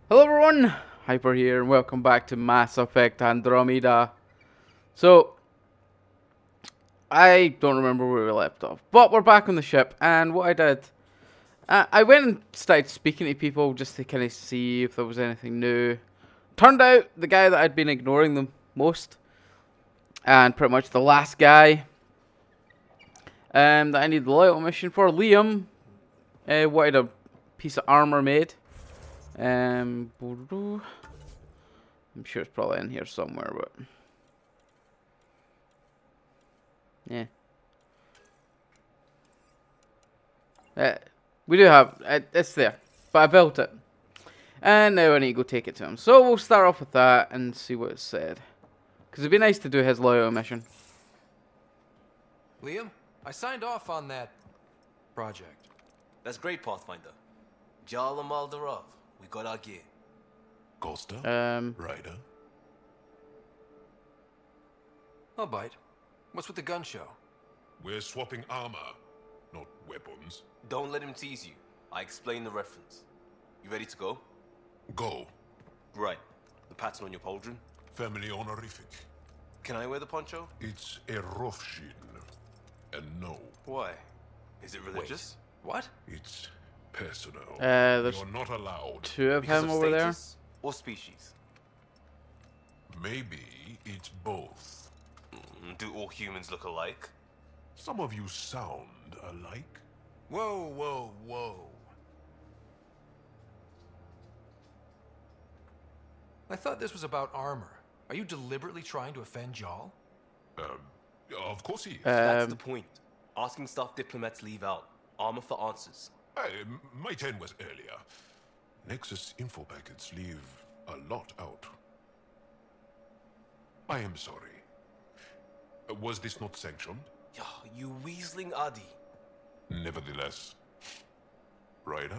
Hello everyone, Hyper here, and welcome back to Mass Effect Andromeda. So, I don't remember where we left off, but we're back on the ship, and what I did, I went and started speaking to people just to kind of see if there was anything new. Turned out, the guy that I'd been ignoring the most, and pretty much the last guy, that I needed the loyalty mission for, Liam, wanted a piece of armor made. I'm sure it's probably in here somewhere, but yeah. We do have it's there, but I built it, and now I need to go take it to him. So we'll start off with that and see what it said, because it'd be nice to do his loyal mission. Liam, I signed off on that project. That's great, Pathfinder. Jala Maldarov, we got our gear. Costa? Ryder? I'll bite. What's with the gun show? We're swapping armor, not weapons. Don't let him tease you. I explained the reference. You ready to go? Go. Right. The pattern on your pauldron? Family honorific. Can I wear the poncho? It's a Rofshin. And no. Why? Is it religious? What? It's personal. There's You're not allowed. two of Because him of over there. status or species? Maybe it's both. Do all humans look alike? Some of you sound alike. Whoa, whoa, whoa. I thought this was about armor. Are you deliberately trying to offend Jal? Of course he is. That's the point. Asking stuff diplomats leave out. Armor for answers. My turn was earlier. Nexus info packets leave a lot out. I am sorry. Was this not sanctioned? Yeah, you weaseling Adi. Nevertheless. Ryder?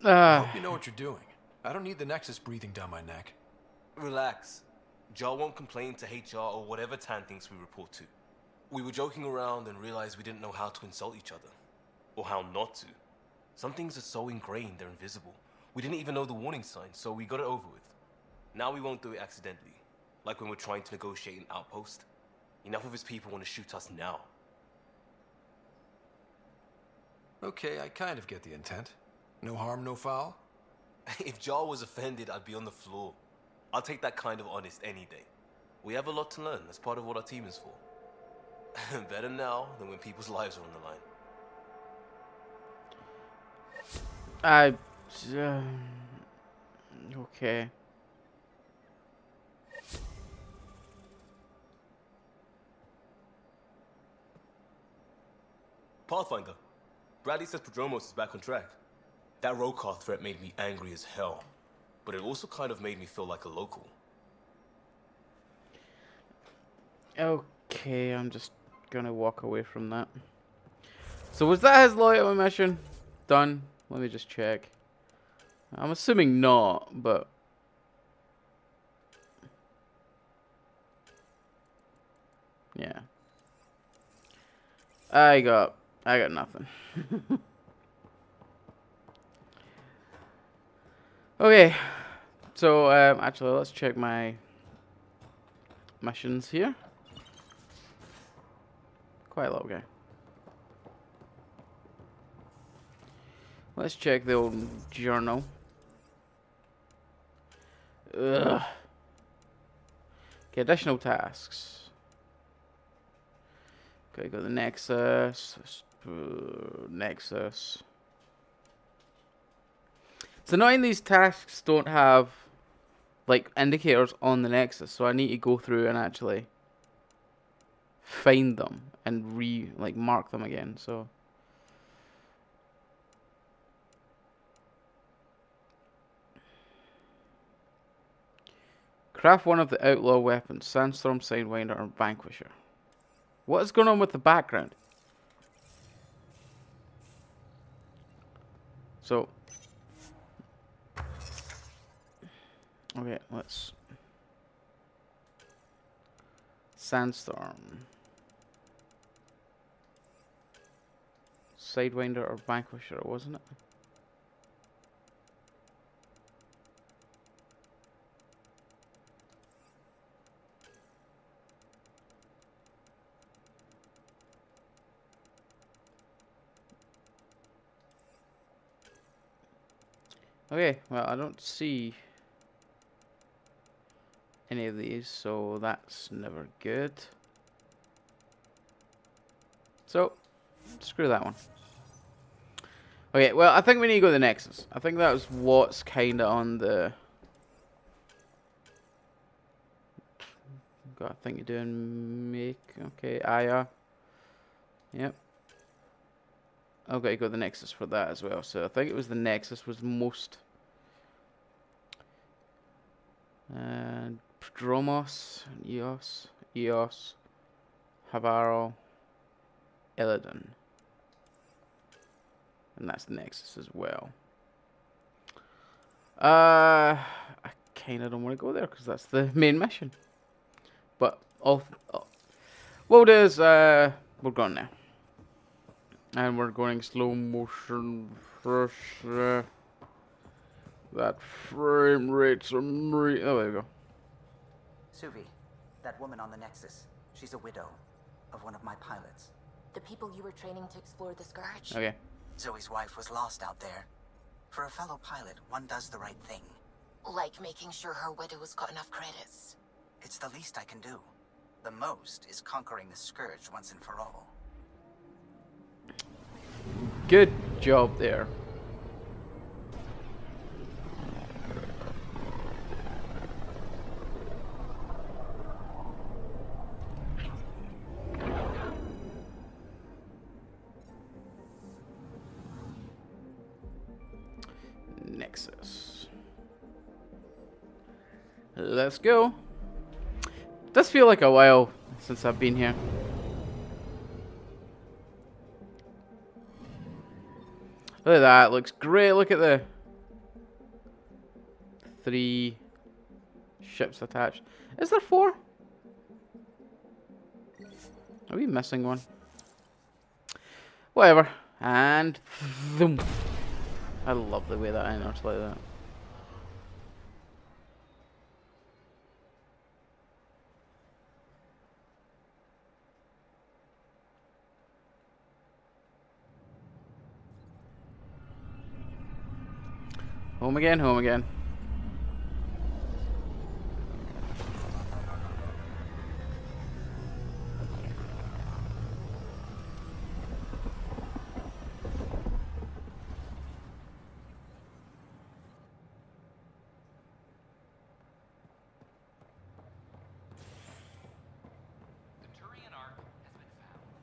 I hope you know what you're doing. I don't need the Nexus breathing down my neck. Relax. Jar won't complain to HR or whatever Tan thinks we report to. We were joking around and realized we didn't know how to insult each other. Or how not to. Some things are so ingrained they're invisible. We didn't even know the warning signs, so we got it over with. Now we won't do it accidentally. Like when we're trying to negotiate an outpost. Enough of his people want to shoot us now. Okay, I kind of get the intent. No harm, no foul? If Jar was offended, I'd be on the floor. I'll take that kind of honest any day. We have a lot to learn. That's part of what our team is for. Better now than when people's lives are on the line. Okay. Pathfinder, Bradley says Prodromos is back on track. That Rokar threat made me angry as hell, but it also kind of made me feel like a local. Okay, I'm just gonna walk away from that. So was that his loyalty mission? Done? Let me just check. I'm assuming not, but yeah. I got nothing. Okay, so actually let's check my missions here. Quite a lot, okay. Let's check the old journal. Ugh. Okay, additional tasks. Okay, go to the Nexus. Nexus. So annoying these tasks don't have like indicators on the Nexus, so I need to go through and actually find them and mark them again. So craft one of the outlaw weapons: Sandstorm, Sidewinder, or Vanquisher. What is going on with the background? So okay, let's Sandstorm. Sidewinder or Vanquisher, wasn't it? Okay, well, I don't see any of these, so that's never good. So, screw that one. Okay, well, I think we need to go to the Nexus. I think that was what's kind of on the... Got a thing to do and make... Okay, Aya. Yep. I've got to go to the Nexus for that as well. So I think it was the Nexus was most... And Dromos, Eos, Havaro, Illidan. And that's the Nexus as well. I kind of don't want to go there because that's the main mission. But what we'll do is we're going now. And we're going slow motion first. That frame rate's oh, there we go. Suvi, that woman on the Nexus. She's a widow of one of my pilots. The people you were training to explore the Scourge? Okay. Zoe's wife was lost out there. For a fellow pilot, one does the right thing. Like making sure her widow's got enough credits. It's the least I can do. The most is conquering the Scourge once and for all. Good job there. Nexus. Let's go. Does feel like a while since I've been here. Look at that, looks great. Look at the 3 ships attached. Is there 4? Are we missing one? Whatever. And boom. I love the way that enters like that. Home again, home again.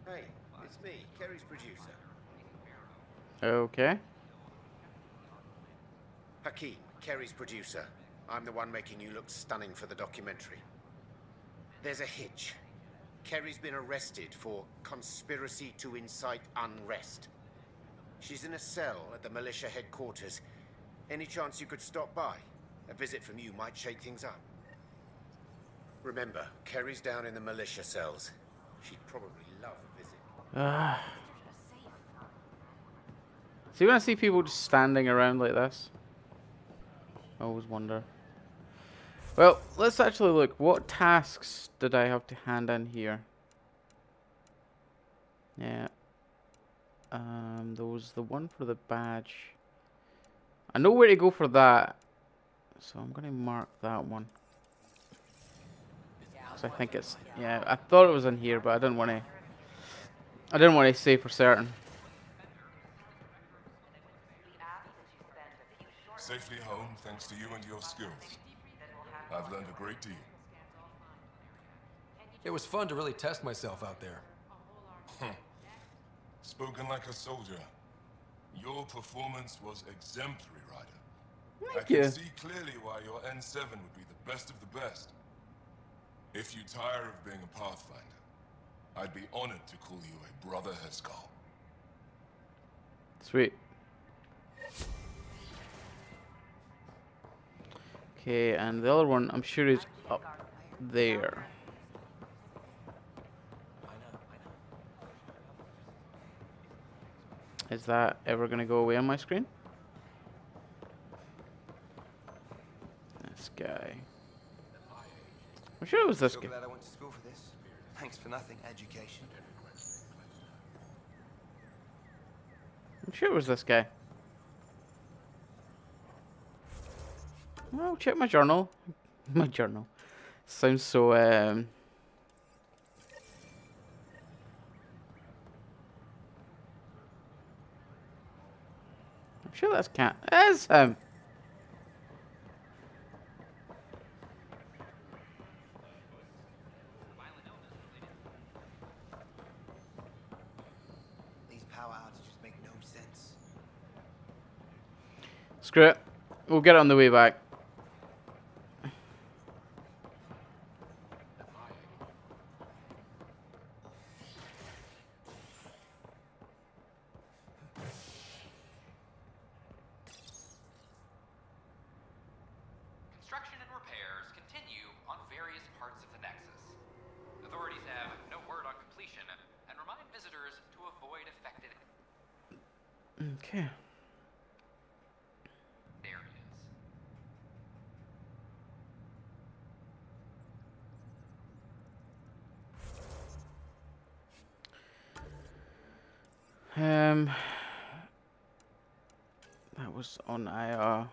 Hey, it's me, Kerry's producer. Okay. Hakeem, Kerry's producer. I'm the one making you look stunning for the documentary. There's a hitch. Kerry's been arrested for conspiracy to incite unrest. She's in a cell at the militia headquarters. Any chance you could stop by? A visit from you might shake things up. Remember, Kerry's down in the militia cells. She'd probably love a visit. So you want to see people just standing around like this? I always wonder. Well, let's actually look. What tasks did I have to hand in here? Yeah. There was the one for the badge. I know where to go for that. So I'm going to mark that one. So I think it's... Yeah, I thought it was in here, but I didn't want to say for certain. Safely home thanks to you and your skills. I've learned a great deal. It was fun to really test myself out there. Spoken like a soldier. Your performance was exemplary, Ryder. Thank I you. can see clearly why your N7 would be the best of the best. If you tire of being a Pathfinder, I'd be honored to call you a brother Heskal. Sweet. Okay, and the other one I'm sure is up there. Is that ever going to go away on my screen? This guy. I'm sure it was this So guy. glad I went to school for this. Thanks for nothing, education. I'm sure it was this guy. Well, check my journal. My journal. Sounds so, I'm sure that's Cat. That's him. These power outages make no sense. Screw it. We'll get it on the way back. Construction and repairs continue on various parts of the Nexus. Authorities have no word on completion and remind visitors to avoid affected. Okay. There it is. That was on IR.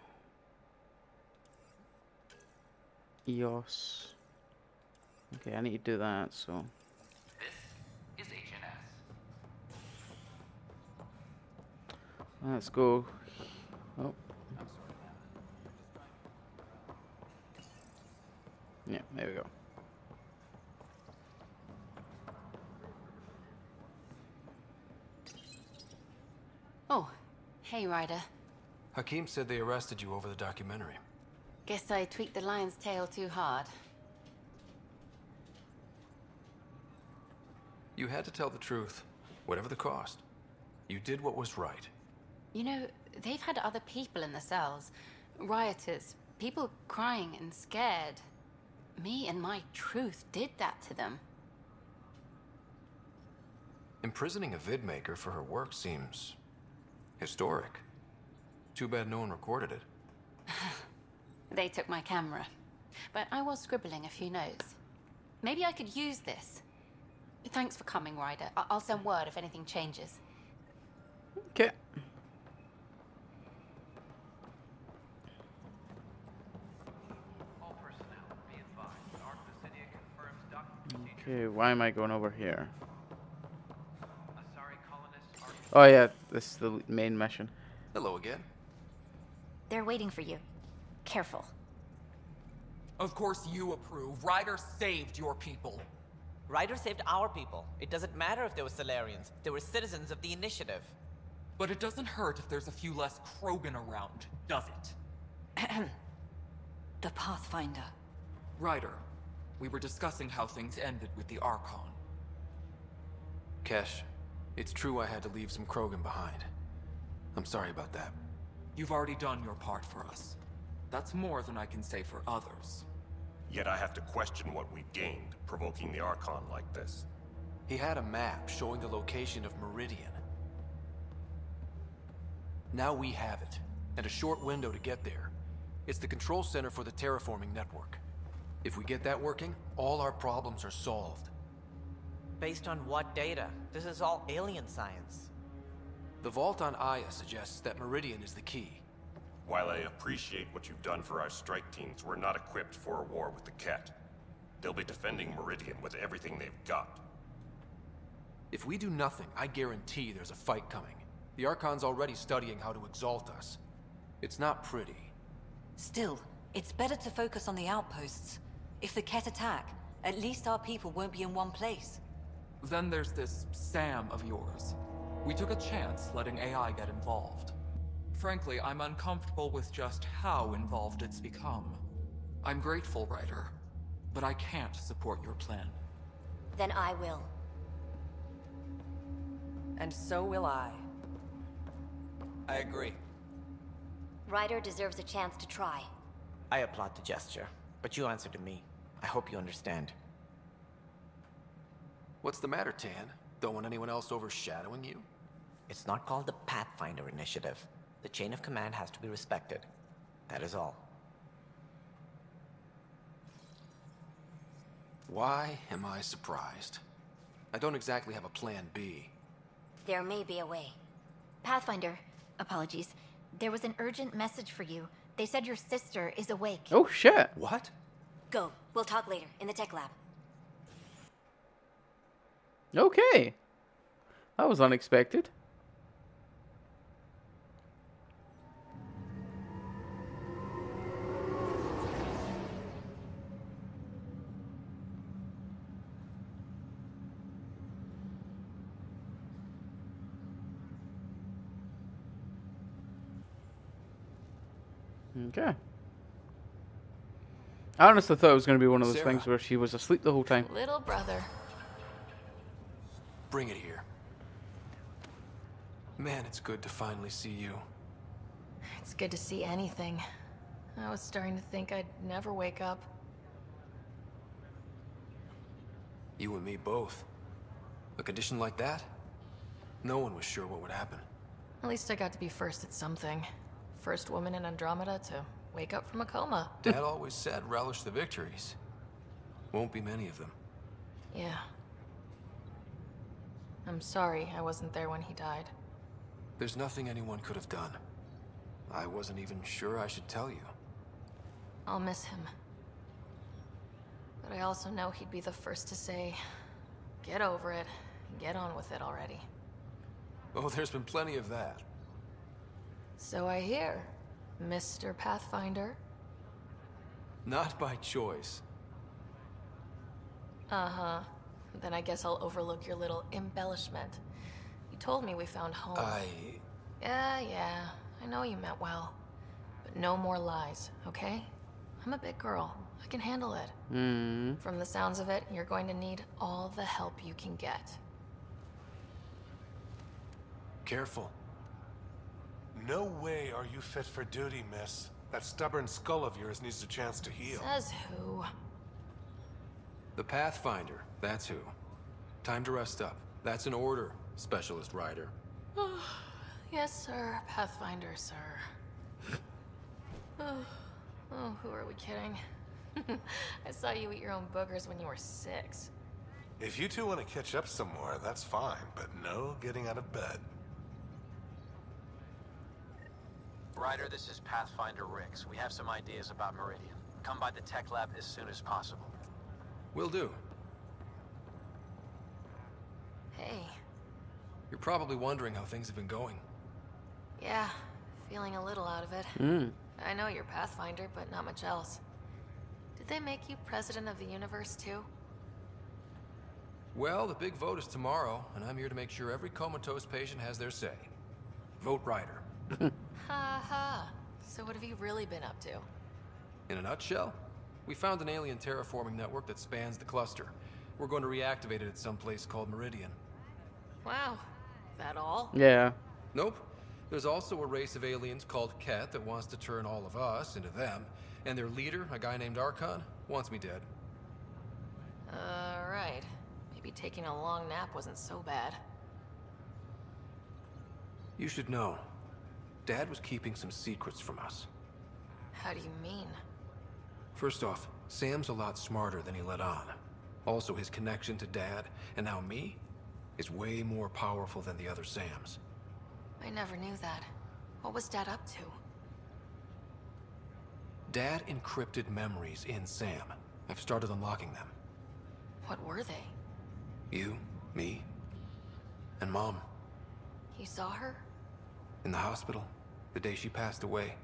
EOS. Okay, I need to do that, so. This is HNS. Let's go. Oh. Yeah, there we go. Oh, hey, Ryder. Hakim said they arrested you over the documentary. Guess I tweaked the lion's tail too hard. You had to tell the truth, whatever the cost. You did what was right. You know, they've had other people in the cells. Rioters, people crying and scared. Me and my truth did that to them. Imprisoning a vidmaker for her work seems historic. Too bad no one recorded it. They took my camera. But I was scribbling a few notes. Maybe I could use this. Thanks for coming, Ryder. I'll send word if anything changes. Okay. All personnel, be advised. Arc Lucidia confirms document Okay, why am I going over here? Asari colonists are... Oh yeah, this is the main mission. Hello again. They're waiting for you. Careful. Of course you approve. Ryder saved your people. Ryder saved our people. It doesn't matter if they were Solarians. They were citizens of the Initiative. But it doesn't hurt if there's a few less Krogan around, does it? The Pathfinder. Ryder, we were discussing how things ended with the Archon. Kesh, it's true I had to leave some Krogan behind. I'm sorry about that. You've already done your part for us. That's more than I can say for others. Yet I have to question what we've gained, provoking the Archon like this. He had a map showing the location of Meridian. Now we have it, and a short window to get there. It's the control center for the terraforming network. If we get that working, all our problems are solved. Based on what data? This is all alien science. The vault on Aya suggests that Meridian is the key. While I appreciate what you've done for our strike teams, we're not equipped for a war with the Ket. They'll be defending Meridian with everything they've got. If we do nothing, I guarantee there's a fight coming. The Archon's already studying how to exalt us. It's not pretty. Still, it's better to focus on the outposts. If the Ket attack, at least our people won't be in one place. Then there's this Sam of yours. We took a chance letting AI get involved. Frankly, I'm uncomfortable with just how involved it's become. I'm grateful, Ryder, but I can't support your plan. Then I will. And so will I. I agree. Ryder deserves a chance to try. I applaud the gesture, but you answer to me. I hope you understand. What's the matter, Tan? Don't want anyone else overshadowing you? It's not called the Pathfinder Initiative. The chain of command has to be respected. That is all. Why am I surprised? I don't exactly have a plan B. There may be a way. Pathfinder, apologies. There was an urgent message for you. They said your sister is awake. Oh, shit. What? Go. We'll talk later, in the tech lab. Okay. That was unexpected. Okay. I honestly thought it was going to be one of those Sarah. things where she was asleep the whole time. Little brother. Bring it here. Man, it's good to finally see you. It's good to see anything. I was starting to think I'd never wake up. You and me both. A condition like that? No one was sure what would happen. At least I got to be first at something. First woman in Andromeda to wake up from a coma. Dad always said relish the victories. Won't be many of them. Yeah. I'm sorry I wasn't there when he died. There's nothing anyone could have done. I wasn't even sure I should tell you. I'll miss him. But I also know he'd be the first to say, get over it, and get on with it already. Oh, there's been plenty of that. So I hear, Mr. Pathfinder. Not by choice. Uh-huh. Then I guess I'll overlook your little embellishment. You told me we found home. Yeah. I know you meant well. But no more lies, okay? I'm a big girl. I can handle it. From the sounds of it, you're going to need all the help you can get. Careful. No way are you fit for duty, miss. That stubborn skull of yours needs a chance to heal. Says who? The Pathfinder, that's who. Time to rest up. That's an order, Specialist Rider. Yes, sir. Pathfinder, sir. Oh, who are we kidding? I saw you eat your own boogers when you were 6. If you two want to catch up some more, that's fine, but no getting out of bed. Ryder, this is Pathfinder Ricks. We have some ideas about Meridian. Come by the tech lab as soon as possible. Will do. Hey. You're probably wondering how things have been going. Yeah, feeling a little out of it. I know you're Pathfinder, but not much else. Did they make you president of the universe, too? Well, the big vote is tomorrow, and I'm here to make sure every comatose patient has their say. Vote Ryder. Ha ha. So what have you really been up to? In a nutshell, we found an alien terraforming network that spans the cluster. We're going to reactivate it at some place called Meridian. Wow. That all? Yeah. Nope. There's also a race of aliens called Ket that wants to turn all of us into them. And their leader, a guy named Archon, wants me dead. Right. Maybe taking a long nap wasn't so bad. You should know. Dad was keeping some secrets from us. How do you mean? First off, Sam's a lot smarter than he let on. Also, his connection to Dad, and now me, is way more powerful than the other Sams. I never knew that. What was Dad up to? Dad encrypted memories in Sam. I've started unlocking them. What were they? You, me, and Mom. You saw her? In the hospital, the day she passed away.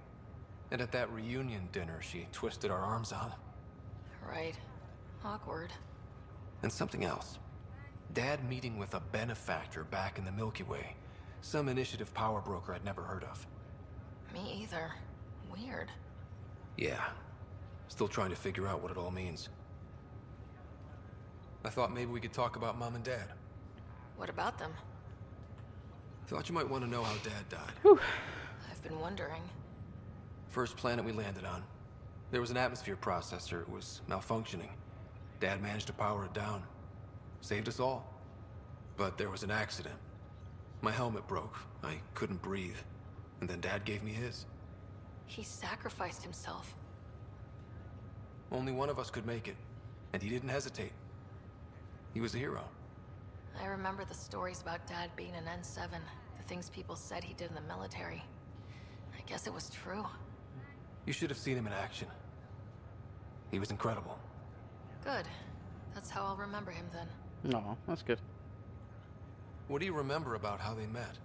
And at that reunion dinner she twisted our arms on. Right. Awkward. And something else. Dad meeting with a benefactor back in the Milky Way. Some initiative power broker I'd never heard of. Me either. Weird. Yeah. Still trying to figure out what it all means. I thought maybe we could talk about Mom and Dad. What about them? Thought you might want to know how Dad died. I've been wondering. First planet we landed on. There was an atmosphere processor. It was malfunctioning. Dad managed to power it down. Saved us all. But there was an accident. My helmet broke. I couldn't breathe. And then Dad gave me his. He sacrificed himself. Only one of us could make it. And he didn't hesitate. He was a hero. I remember the stories about Dad being an N7. The things people said he did in the military. I guess it was true. You should have seen him in action. He was incredible. Good. That's how I'll remember him then. No, that's good. What do you remember about how they met?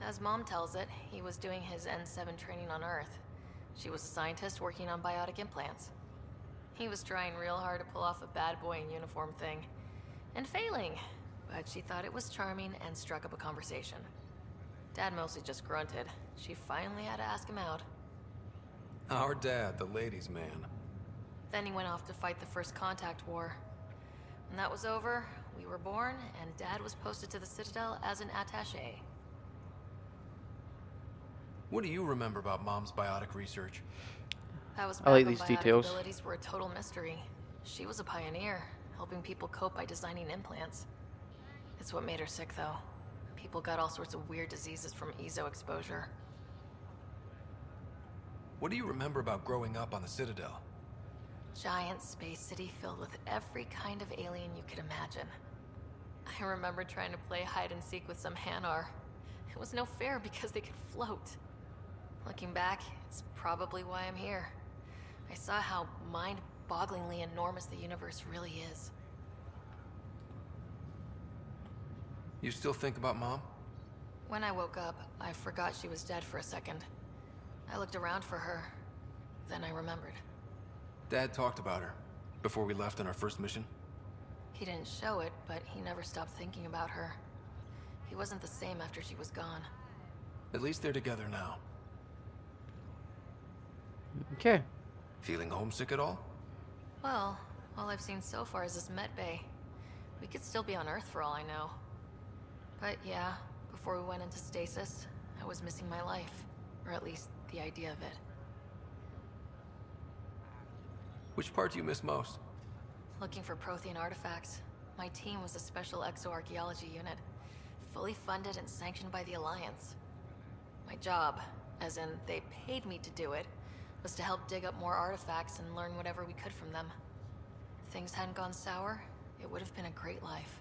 As Mom tells it, he was doing his N7 training on Earth. She was a scientist working on biotic implants. He was trying real hard to pull off a bad boy in uniform thing. And failing. But she thought it was charming and struck up a conversation. Dad mostly just grunted. She finally had to ask him out. Our dad, the ladies' man. Then he went off to fight the First Contact War. When that was over, we were born, and Dad was posted to the Citadel as an attaché. What do you remember about Mom's biotic research? That was I like back these when biotic details. abilities were a total mystery. She was a pioneer, helping people cope by designing implants. It's what made her sick, though. People got all sorts of weird diseases from EZO exposure. What do you remember about growing up on the Citadel? Giant space city filled with every kind of alien you could imagine. I remember trying to play hide and seek with some Hanar. It was no fair because they could float. Looking back, it's probably why I'm here. I saw how mind-bogglingly enormous the universe really is. You still think about Mom? When I woke up, I forgot she was dead for a second. I looked around for her. Then I remembered. Dad talked about her before we left on our first mission. He didn't show it, but he never stopped thinking about her. He wasn't the same after she was gone. At least they're together now. Okay. Feeling homesick at all? Well, all I've seen so far is this med bay. We could still be on Earth for all I know. But yeah, before we went into stasis, I was missing my life. Or at least the idea of it. Which part do you miss most? Looking for Prothean artifacts. My team was a special exoarchaeology unit, fully funded and sanctioned by the Alliance. My job, as in they paid me to do it, was to help dig up more artifacts and learn whatever we could from them. If things hadn't gone sour, it would have been a great life.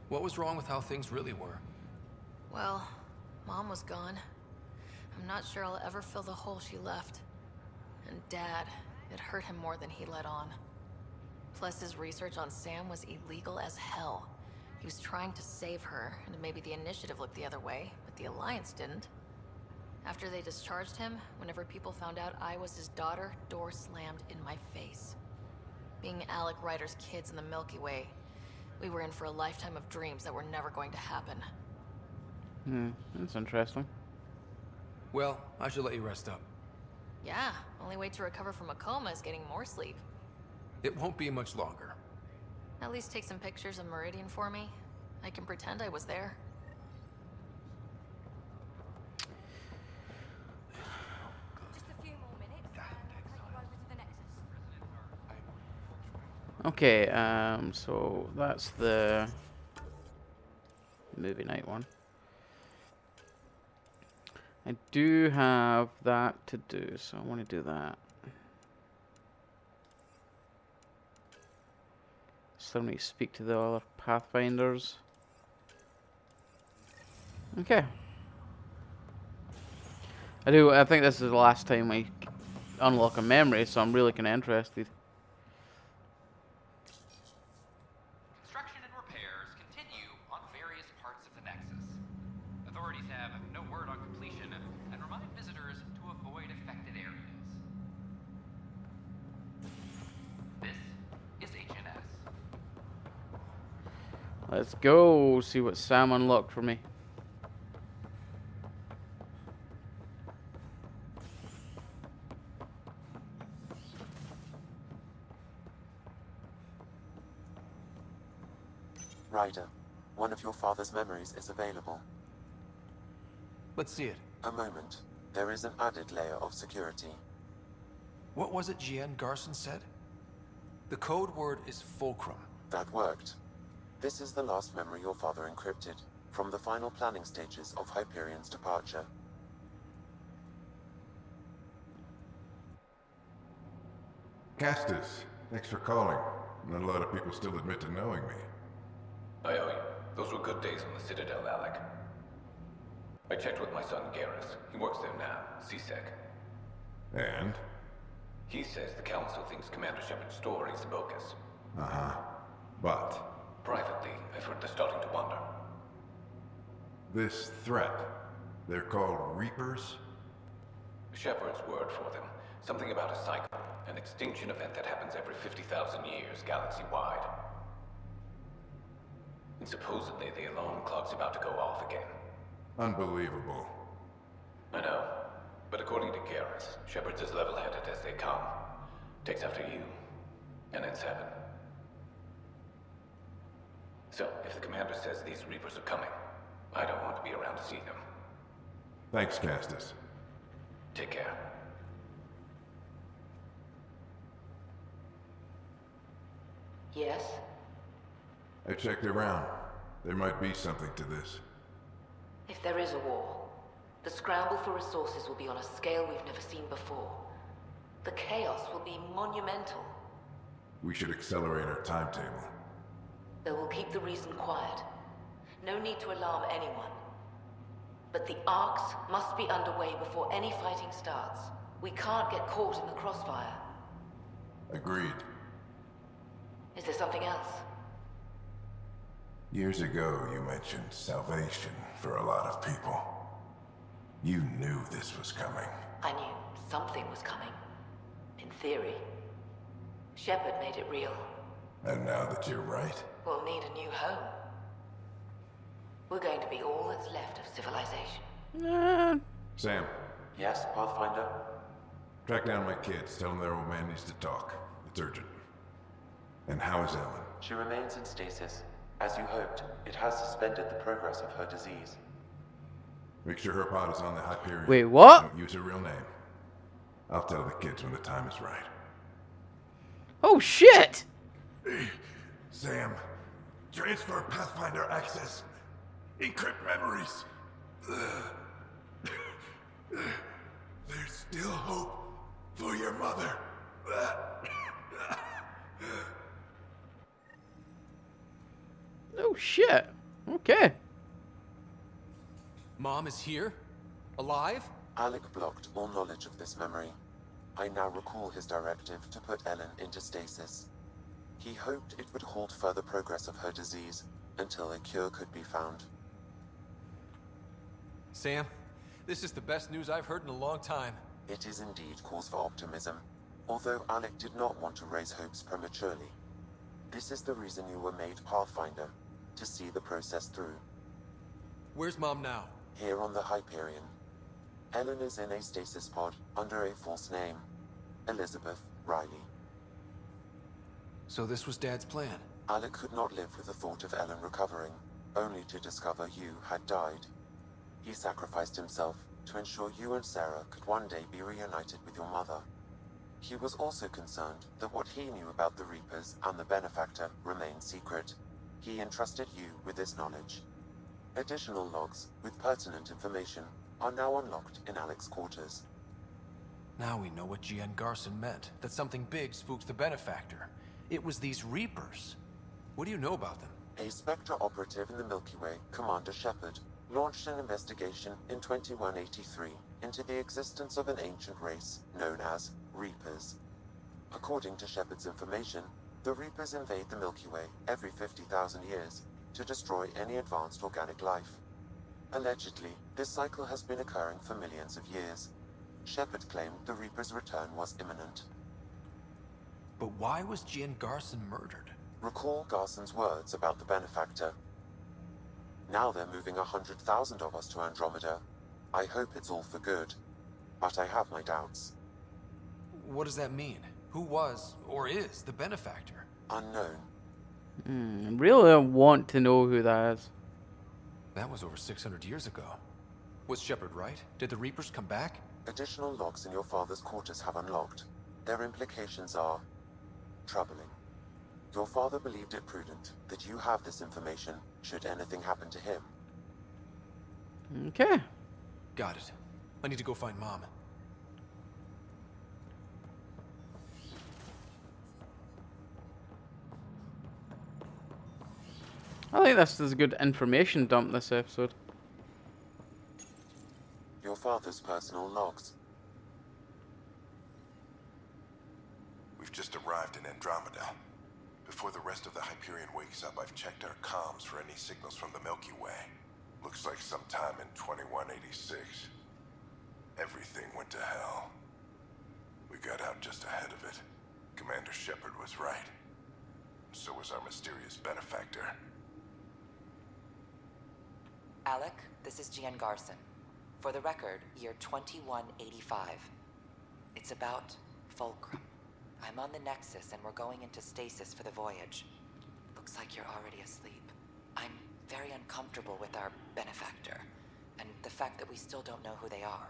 What was wrong with how things really were? Well, Mom was gone. I'm not sure I'll ever fill the hole she left. And Dad, it hurt him more than he let on. Plus, his research on Sam was illegal as hell. He was trying to save her, and maybe the Initiative looked the other way, but the Alliance didn't. After they discharged him, whenever people found out I was his daughter, door slammed in my face. Being Alec Ryder's kids in the Milky Way, we were in for a lifetime of dreams that were never going to happen. That's interesting. Well, I should let you rest up. Yeah, only way to recover from a coma is getting more sleep. It won't be much longer. At least take some pictures of Meridian for me. I can pretend I was there. Just a few more minutes, and I'll take you over to the Nexus. Okay, so that's the movie night one. I do have that to do, so I want to do that. Still need to speak to the other Pathfinders. Okay. I think this is the last time I unlock a memory, so I'm really kind of interested. Construction and repairs continue on various parts of the Nexus. Authorities have no word on completion and remind visitors to avoid affected areas. This is HNS. Let's go see what Sam unlocked for me. Ryder, one of your father's memories is available. Let's see it. A moment. There is an added layer of security. What was it GN Garson said? The code word is fulcrum. That worked. This is the last memory your father encrypted. from the final planning stages of Hyperion's departure. Castus, thanks for calling. Not a lot of people still admit to knowing me. I owe you. Those were good days on the Citadel, Alec. I checked with my son Garrus. He works there now, CSEC. And? He says the Council thinks Commander Shepard's story is bogus. Uh-huh. But? Privately, I've heard they're starting to wonder. This threat, they're called Reapers? Shepard's word for them. Something about a cycle, an extinction event that happens every 50,000 years, galaxy-wide. And supposedly the alarm clock's about to go off again. Unbelievable. I know. But according to Garrus, Shepard's as level-headed as they come. Takes after you, and ends heaven. So, if the commander says these Reapers are coming, I don't want to be around to see them. Thanks, Castus. Take care. Yes? I checked around. There might be something to this. If there is a war, the scramble for resources will be on a scale we've never seen before. The chaos will be monumental. We should accelerate our timetable. They will keep the reason quiet. No need to alarm anyone. But the arcs must be underway before any fighting starts. We can't get caught in the crossfire. Agreed. Is there something else? Years ago, you mentioned salvation for a lot of people. You knew this was coming. I knew something was coming. In theory. Shepard made it real. And now that you're right? We'll need a new home. We're going to be all that's left of civilization. Sam. Yes, Pathfinder? Track down my kids. Tell them their old man needs to talk. It's urgent. And how is Ellen? She remains in stasis. As you hoped, it has suspended the progress of her disease. Make sure her pod is on the Hyperion. Wait, what? Don't use her real name. I'll tell the kids when the time is right. Oh, shit! Sam, transfer Pathfinder access. Encrypt memories. There's still hope for your mother. Oh, shit. Okay. Mom is here? Alive? Alec blocked all knowledge of this memory. I now recall his directive to put Ellen into stasis. He hoped it would halt further progress of her disease until a cure could be found. Sam, this is the best news I've heard in a long time. It is indeed cause for optimism, although Alec did not want to raise hopes prematurely. This is the reason you were made Pathfinder, to see the process through. Where's Mom now? Here on the Hyperion. Ellen is in a stasis pod under a false name. Elizabeth Riley. So this was Dad's plan? Alec could not live with the thought of Ellen recovering, only to discover you had died. He sacrificed himself to ensure you and Sarah could one day be reunited with your mother. He was also concerned that what he knew about the Reapers and the Benefactor remained secret. He entrusted you with this knowledge. Additional logs with pertinent information are now unlocked in Alec's quarters. Now we know what G.N. Garson meant, that something big spooks the Benefactor. It was these Reapers. What do you know about them? A Spectre operative in the Milky Way, Commander Shepard, launched an investigation in 2183 into the existence of an ancient race known as Reapers. According to Shepard's information, the Reapers invade the Milky Way every 50,000 years to destroy any advanced organic life. Allegedly, this cycle has been occurring for millions of years. Shepard claimed the Reapers' return was imminent. But why was G.N. Garson murdered? Recall Garson's words about the Benefactor. Now they're moving 100,000 of us to Andromeda. I hope it's all for good, but I have my doubts. What does that mean? Who was, or is, the Benefactor? Unknown. Really want to know who that is. That was over 600 years ago. Was Shepard right? Did the Reapers come back? Additional logs in your father's quarters have unlocked. Their implications are troubling. Your father believed it prudent that you have this information should anything happen to him. Okay. Got it. I need to go find Mom. I think this is a good information dump this episode. Your father's personal logs. We've just arrived in Andromeda. Before the rest of the Hyperion wakes up, I've checked our comms for any signals from the Milky Way. Looks like sometime in 2186. Everything went to hell. We got out just ahead of it. Commander Shepard was right. So was our mysterious benefactor. Alec, this is Gian Garson. For the record, year 2185. It's about Fulcrum. I'm on the Nexus and we're going into stasis for the voyage. Looks like you're already asleep. I'm very uncomfortable with our benefactor, and the fact that we still don't know who they are,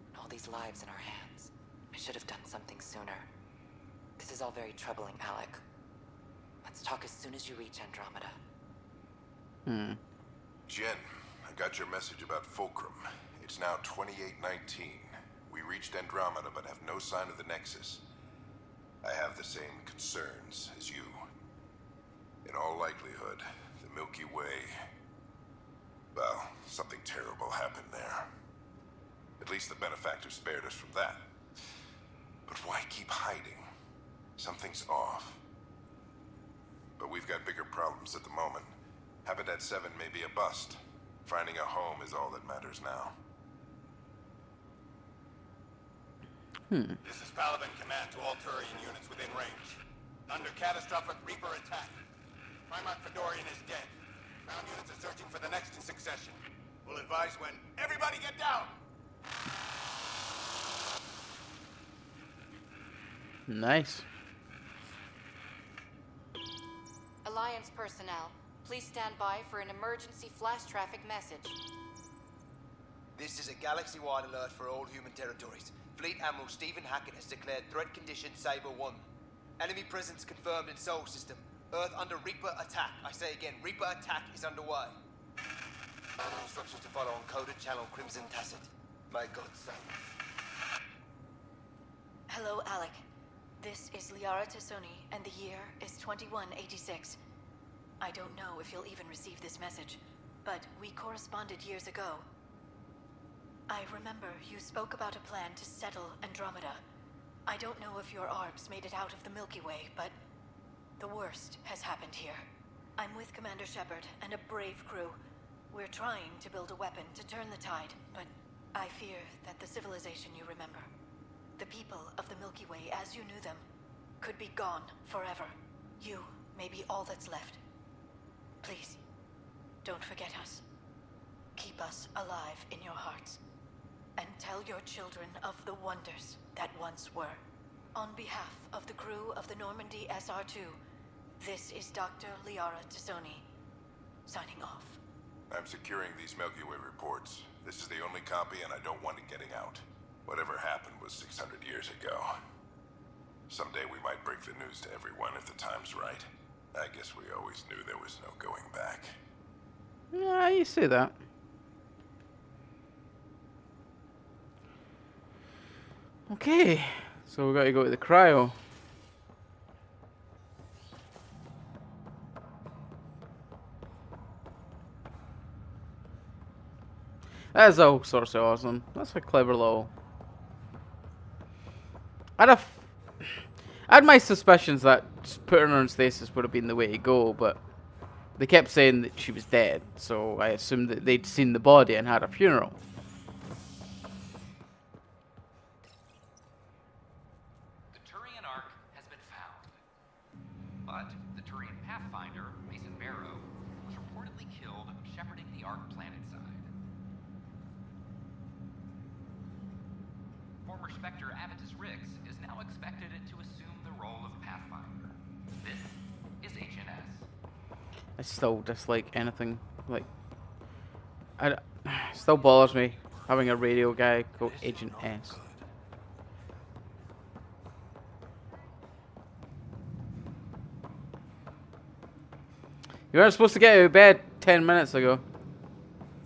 and all these lives in our hands. I should have done something sooner. This is all very troubling, Alec. Let's talk as soon as you reach Andromeda. Jen, I got your message about Fulcrum. It's now 2819. We reached Andromeda but have no sign of the Nexus. I have the same concerns as you. In all likelihood, the Milky Way... well, something terrible happened there. At least the benefactor spared us from that. But why keep hiding? Something's off. But we've got bigger problems at the moment. Habitat 7 may be a bust. Finding a home is all that matters now. This is Paladin Command to all Turian units within range. Under catastrophic Reaper attack. Primarch Fedorian is dead. Ground units are searching for the next in succession. We'll advise when. Everybody get down! Nice. Alliance personnel, please stand by for an emergency flash traffic message. This is a galaxy-wide alert for all human territories. Fleet Admiral Stephen Hackett has declared threat condition Saber 1. Enemy presence confirmed in Sol System. Earth under Reaper attack. I say again, Reaper attack is underway. Instructions to follow on coded channel Crimson Tacit. May God save. Hello, Alec. This is Liara Tassoni, and the year is 2186. I don't know if you'll even receive this message, but we corresponded years ago. I remember you spoke about a plan to settle Andromeda. I don't know if your arcs made it out of the Milky Way, but the worst has happened here. I'm with Commander Shepard and a brave crew. We're trying to build a weapon to turn the tide, but I fear that the civilization you remember, the people of the Milky Way as you knew them, could be gone forever. You may be all that's left. Please, don't forget us. Keep us alive in your hearts. And tell your children of the wonders that once were. On behalf of the crew of the Normandy SR2, this is Dr. Liara Tassoni, signing off. I'm securing these Milky Way reports. This is the only copy and I don't want it getting out. Whatever happened was 600 years ago. Someday we might break the news to everyone if the time's right. I guess we always knew there was no going back. Yeah, you say that. Okay, so we got to go to the cryo. That's all sorts of awesome. That's a clever little. I had my suspicions that putting her in stasis would have been the way to go, but they kept saying that she was dead, so I assumed that they'd seen the body and had a funeral. The Turian Ark has been found, but the Turian Pathfinder, Mason Barrow, was reportedly killed shepherding the Ark planetside. Former Spectre Avitus Rix is now expected to assume the role of Pathfinder. This is HNS. I still dislike anything like. It still bothers me having a radio guy called Agent S. You weren't supposed to get out of bed 10 minutes ago.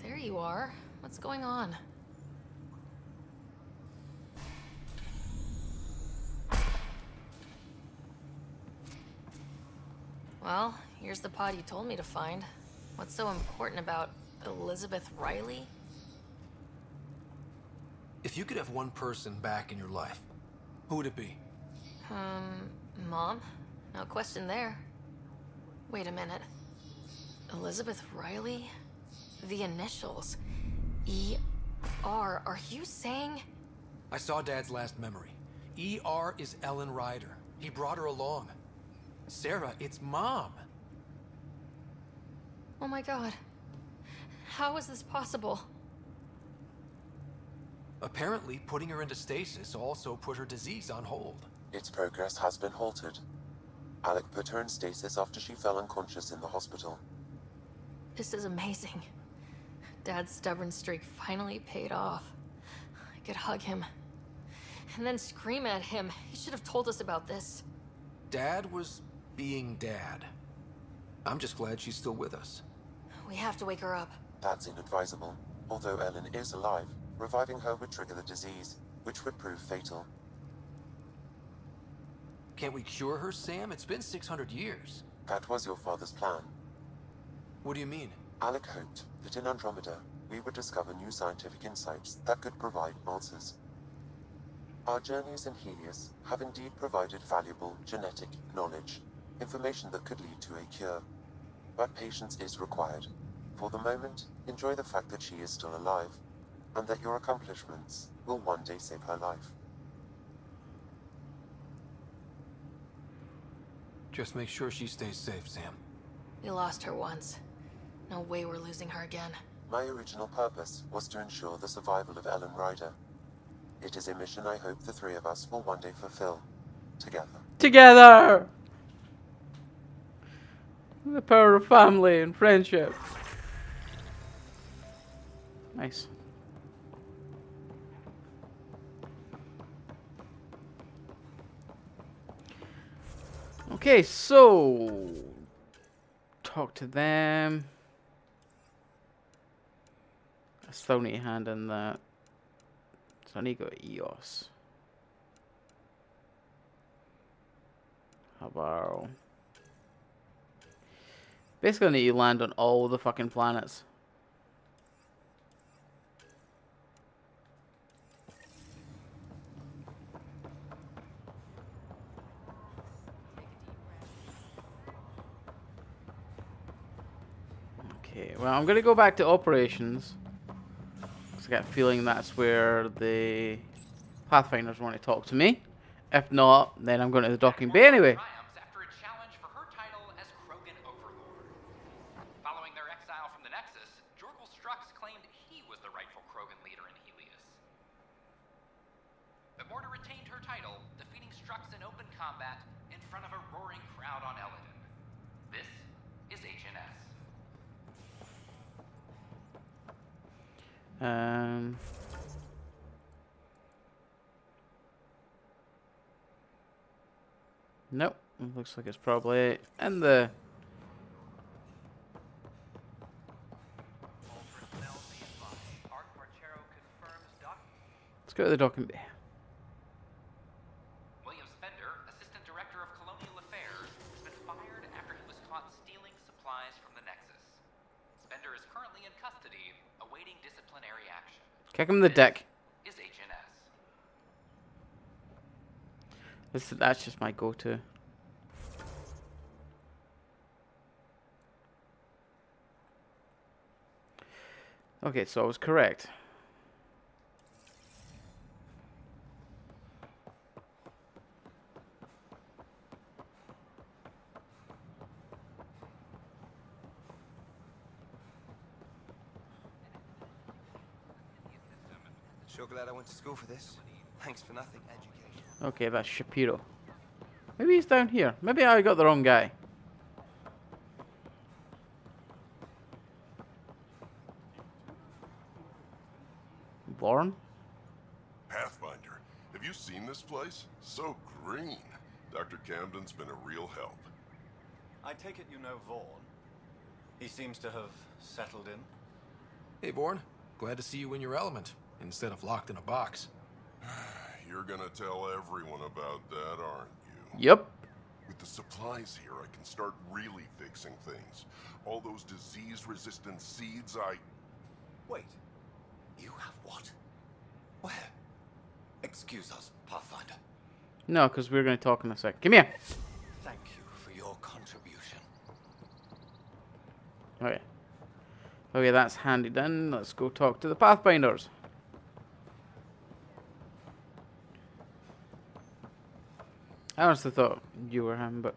There you are. What's going on? Well, here's the pod you told me to find. What's so important about Elizabeth Riley? If you could have one person back in your life, who would it be? Mom? No question there. Wait a minute. Elizabeth Riley? The initials. E.R. Are you saying? I saw Dad's last memory. E.R. is Ellen Ryder. He brought her along. Sarah, it's Mom. Oh my god. How is this possible? Apparently, putting her into stasis also put her disease on hold. Its progress has been halted. Alec put her in stasis after she fell unconscious in the hospital. This is amazing. Dad's stubborn streak finally paid off. I could hug him. And then scream at him. He should have told us about this. Dad was being Dad. I'm just glad she's still with us. We have to wake her up. That's inadvisable. Although Ellen is alive, reviving her would trigger the disease, which would prove fatal. Can't we cure her, Sam? It's been 600 years. That was your father's plan. What do you mean? Alec hoped that in Andromeda, we would discover new scientific insights that could provide answers. Our journeys in Helios have indeed provided valuable genetic knowledge, information that could lead to a cure. But patience is required. For the moment, enjoy the fact that she is still alive, and that your accomplishments will one day save her life. Just make sure she stays safe, Sam. We lost her once. No way we're losing her again. My original purpose was to ensure the survival of Ellen Ryder. It is a mission I hope the three of us will one day fulfill. Together. Together! The power of family and friendship. Nice. Okay, so talk to them. I still need a hand in that. So I need to go to EOS. How about... Basically I need to land on all the fucking planets. Okay, well I'm gonna go back to operations. Cause I got a feeling that's where the Pathfinders want to talk to me. If not, then I'm going to the docking bay anyway. After a challenge for her title as Krogan Overlord. Following their exile from the Nexus, Jorgal Strux claimed he was the rightful Krogan leader in Helios. But Morta retained her title, defeating Strux in open combat in front of a roaring crowd on Eladin. This is HNS. Nope. Looks like it's probably in the... Let's go to the docking bay. William Spender, Assistant Director of Colonial Affairs, has been fired after he was caught stealing supplies from the Nexus. Spender is currently in custody, awaiting disciplinary action. Kick him in the dick. Is HNS. That's just my go-to. Okay, so I was correct. Sure glad I went to school for this. Thanks for nothing, education. Okay, that's Shapiro. Maybe he's down here. Maybe I got the wrong guy. Lauren? Pathfinder, have you seen this place? So green. Dr. Camden's been a real help. I take it you know Vaughn. He seems to have settled in. Hey, Vaughn. Glad to see you in your element, instead of locked in a box. You're gonna tell everyone about that, aren't you? Yep. With the supplies here, I can start really fixing things. All those disease-resistant seeds Wait. You have what? Where? Excuse us, Pathfinder. No, because we're going to talk in a sec. Come here. Thank you for your contribution. Okay. Okay, that's handy then. Let's go talk to the Pathfinders. I honestly thought you were him, but...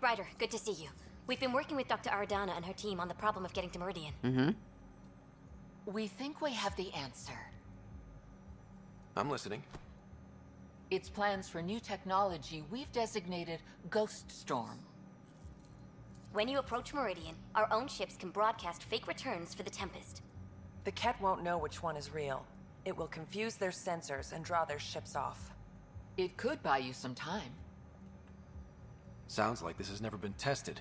Ryder, good to see you. We've been working with Dr. Aradana and her team on the problem of getting to Meridian. Mm-hmm. We think we have the answer. I'm listening. It's plans for new technology we've designated Ghost Storm. When you approach Meridian, our own ships can broadcast fake returns for the Tempest. The Ket won't know which one is real. It will confuse their sensors and draw their ships off. It could buy you some time. Sounds like this has never been tested.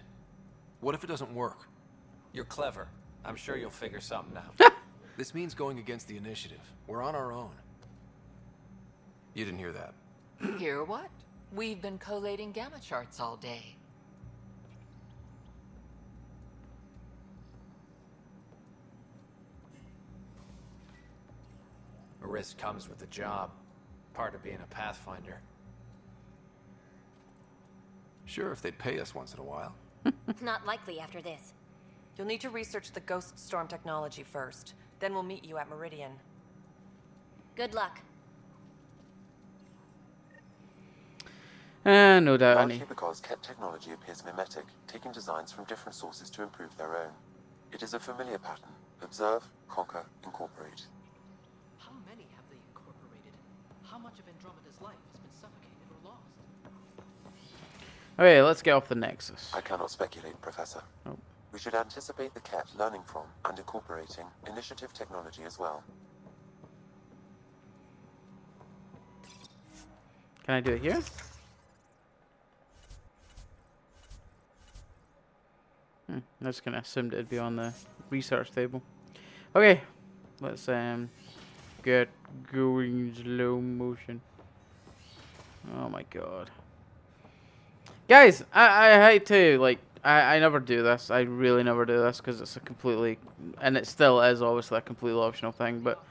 What if it doesn't work? You're clever. I'm sure you'll figure something out. This means going against the initiative. We're on our own. You didn't hear that. Hear what? We've been collating gamma charts all day. A risk comes with the job. Part of being a Pathfinder. Sure, if they'd pay us once in a while. Not likely after this. You'll need to research the Ghost Storm technology first. Then we'll meet you at Meridian. Good luck. No doubt, Largely Annie. because Ket technology appears mimetic, taking designs from different sources to improve their own. It is a familiar pattern. Observe, conquer, incorporate. How many have they incorporated? How much of Andromeda's life has been suffocated or lost? Okay, let's get off the Nexus. I cannot speculate, Professor. Oh. We should anticipate the Ket learning from and incorporating initiative technology as well. Can I do it here? I just kind of assumed it'd be on the research table. Okay, let's get going slow motion. Oh my god, guys! I hate to like I never do this. I really never do this because it's a completely, and it still is obviously a completely optional thing. But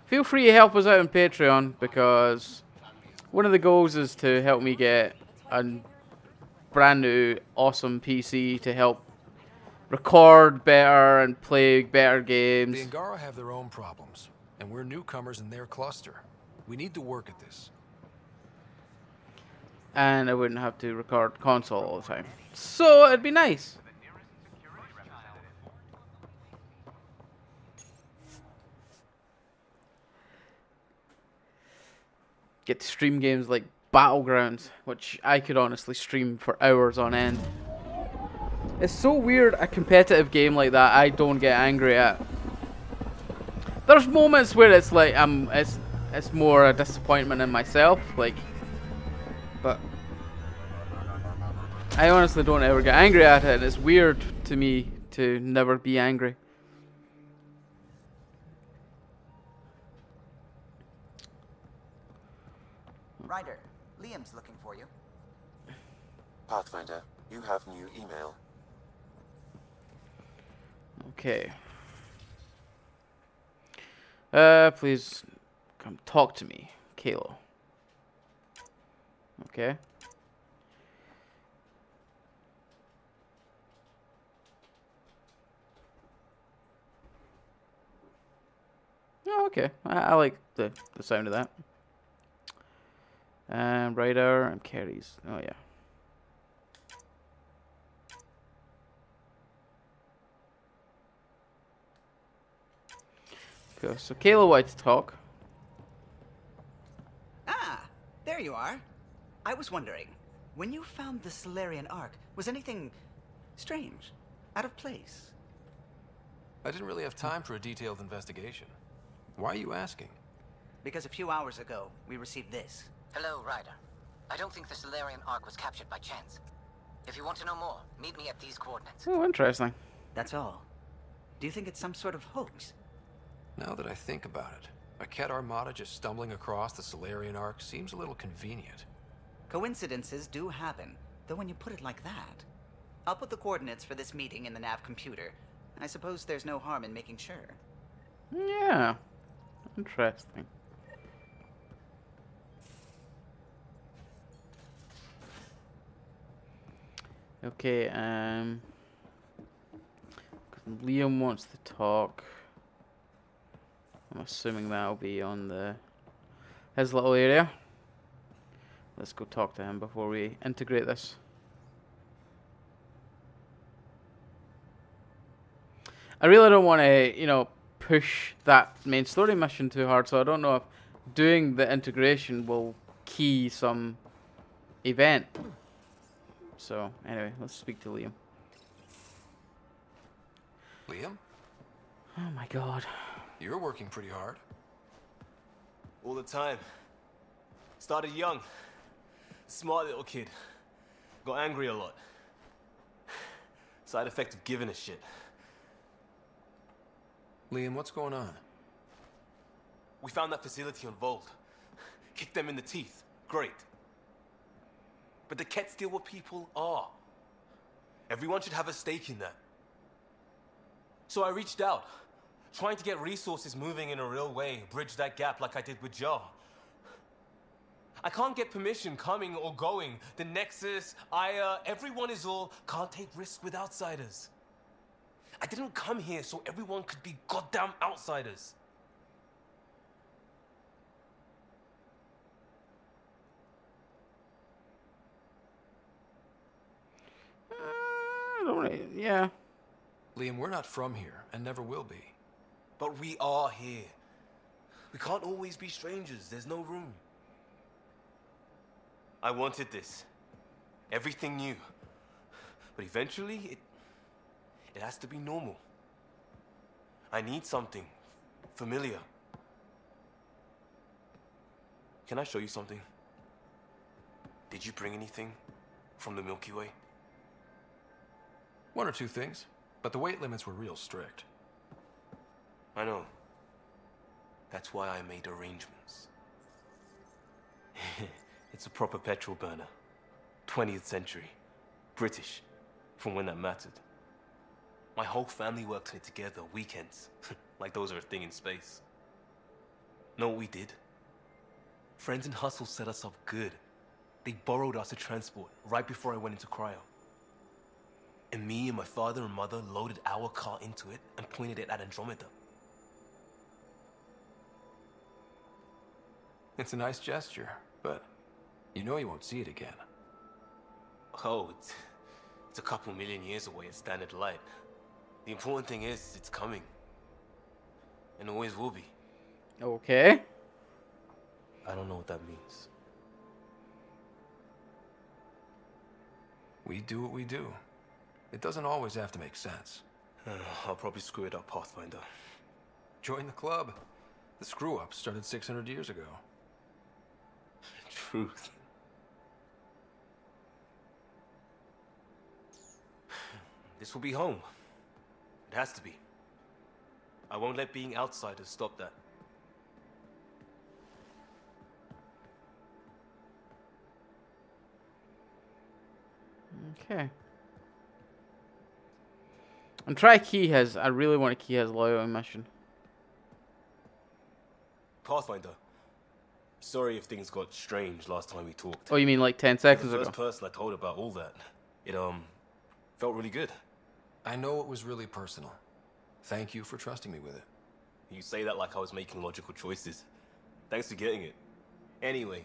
feel free to help us out on Patreon because one of the goals is to help me get a brand new awesome PC to help record better and play better games. The Angara have their own problems, and we're newcomers in their cluster. We need to work at this. And I wouldn't have to record console all the time. So it'd be nice. Get to stream games like Battlegrounds, which I could honestly stream for hours on end. It's so weird a competitive game like that I don't get angry at. There's moments where it's like it's more a disappointment in myself, like, but I honestly don't ever get angry at it. It's weird to me to never be angry. Ryder, Liam's looking for you. Pathfinder, you have new email. Okay. Please come talk to me, Kalo. Okay. Oh, okay. I like the sound of that. Ryder and carries. Oh yeah. Cool. So Kayla wanted to talk. Ah, there you are. I was wondering, when you found the Solarian Ark, was anything strange, out of place? I didn't really have time for a detailed investigation. Why are you asking? Because a few hours ago, we received this. Hello, Ryder. I don't think the Solarian Ark was captured by chance. If you want to know more, meet me at these coordinates. Oh, interesting. That's all. Do you think it's some sort of hoax? Now that I think about it, a Ket Armada just stumbling across the Solarian Ark seems a little convenient. Coincidences do happen, though when you put it like that. I'll put the coordinates for this meeting in the nav computer. I suppose there's no harm in making sure. Yeah. Interesting. Okay, Liam wants to talk. I'm assuming that'll be on his little area. Let's go talk to him before we integrate this. I really don't want to, you know, push that main story mission too hard, so I don't know if doing the integration will key some event. So, anyway, let's speak to Liam. Liam? Oh my god. You're working pretty hard. All the time. Started young. Smart little kid. Got angry a lot. Side effect of giving a shit. Liam, what's going on? We found that facility on Vold. Kicked them in the teeth. Great. But the Ket steal what people are. Everyone should have a stake in that. So I reached out, trying to get resources moving in a real way, bridge that gap like I did with Jar. I can't get permission coming or going. The Nexus, Aya, everyone is all can't take risks with outsiders. I didn't come here so everyone could be goddamn outsiders. Yeah. Liam, we're not from here and never will be. But we are here. We can't always be strangers. There's no room. I wanted this. Everything new. But eventually, it has to be normal. I need something familiar. Can I show you something? Did you bring anything from the Milky Way? One or two things, but the weight limits were real strict. I know. That's why I made arrangements. It's a proper petrol burner. 20th century. British. From when that mattered. My whole family worked on it together, weekends. Like those are a thing in space. Know what we did? Friends in Hustle set us up good. They borrowed us to transport right before I went into cryo. And me and my father and mother loaded our car into it and pointed it at Andromeda. It's a nice gesture, but you know you won't see it again. Oh, it's a couple million years away at standard light. The important thing is, it's coming. And always will be. Okay. I don't know what that means. We do what we do. It doesn't always have to make sense. I'll probably screw it up, Pathfinder. Join the club. The screw-up started 600 years ago. Truth. This will be home. It has to be. I won't let being outsiders stop that. Okay. And try key his. I really want to key his loyalty mission. Pathfinder. Sorry if things got strange last time we talked. Oh, you mean like 10 seconds You're ago? the first person I told about all that. It, felt really good. I know it was really personal. Thank you for trusting me with it. You say that like I was making logical choices. Thanks for getting it. Anyway,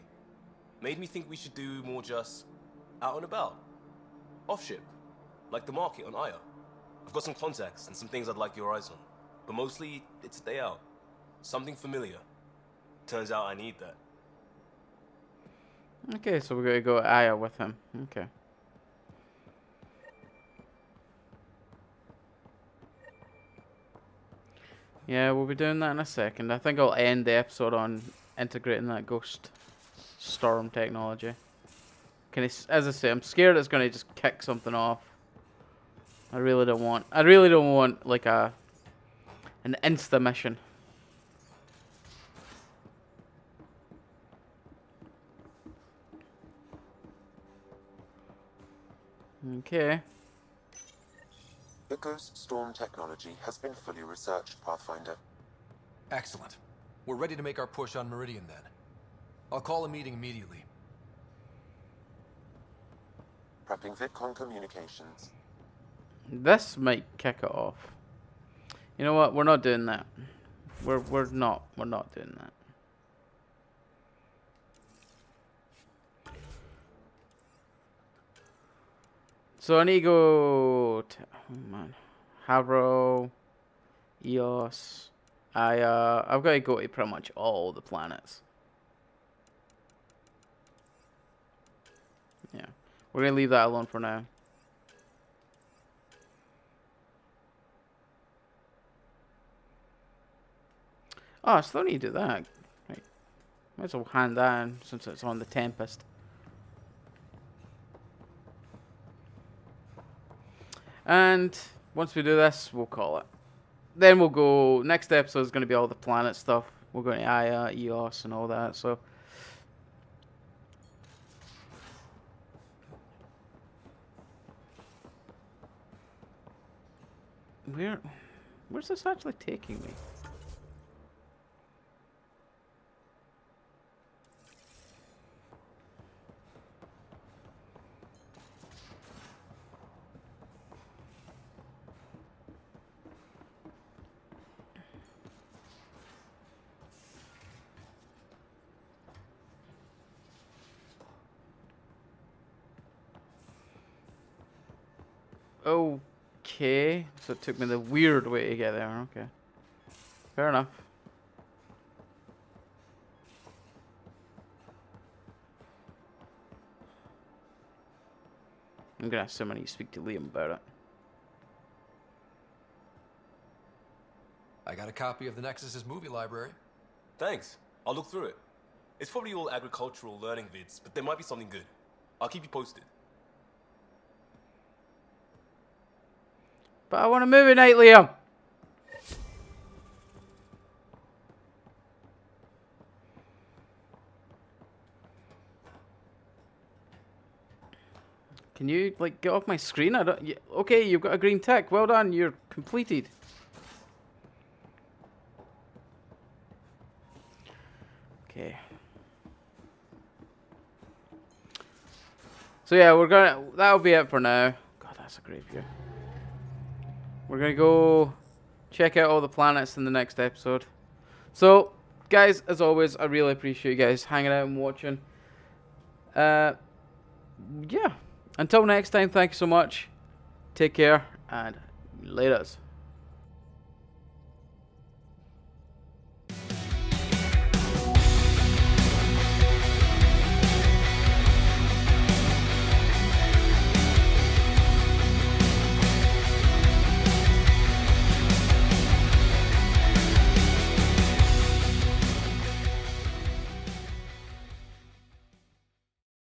made me think we should do more just out and about. Off ship. Like the market on Aya. I've got some contacts and some things I'd like your eyes on. But mostly, it's a day out. Something familiar. Turns out I need that. Okay, so we're going to go Aya with him. Okay. Yeah, we'll be doing that in a second. I think I'll end the episode on integrating that ghost storm technology. As I say, I'm scared it's gonna just kick something off. I really don't want like an insta mission. Okay. The Ghost Storm technology has been fully researched, Pathfinder. Excellent. We're ready to make our push on Meridian then. I'll call a meeting immediately. Prepping VidCon communications. This might kick it off. You know what? We're not doing that. We're not doing that. So I need to go to, oh man, Havro, Eos. I've got to go to pretty much all the planets. Yeah, we're gonna leave that alone for now. Oh, I still need to do that. Right. Might as well hand that in since it's on the Tempest. And once we do this, we'll call it. Then we'll go. Next episode is going to be all the planet stuff. We're going to Aya, Eos, and all that. So. Where's this actually taking me? Okay, so it took me the weird way to get there. Okay, fair enough. I'm gonna assume I need to speak to Liam about it. I got a copy of the Nexus's movie library. Thanks. I'll look through it. It's probably all agricultural learning vids, but there might be something good. I'll keep you posted. But I want a movie night, Liam. Can you, like, get off my screen? I don't... Okay, you've got a green tick. Well done. You're completed. Okay. So, yeah, we're gonna... That'll be it for now. God, that's a great view. We're gonna go check out all the planets in the next episode. So, guys, as always, I really appreciate you guys hanging out and watching. Yeah. Until next time, thank you so much. Take care, and laters.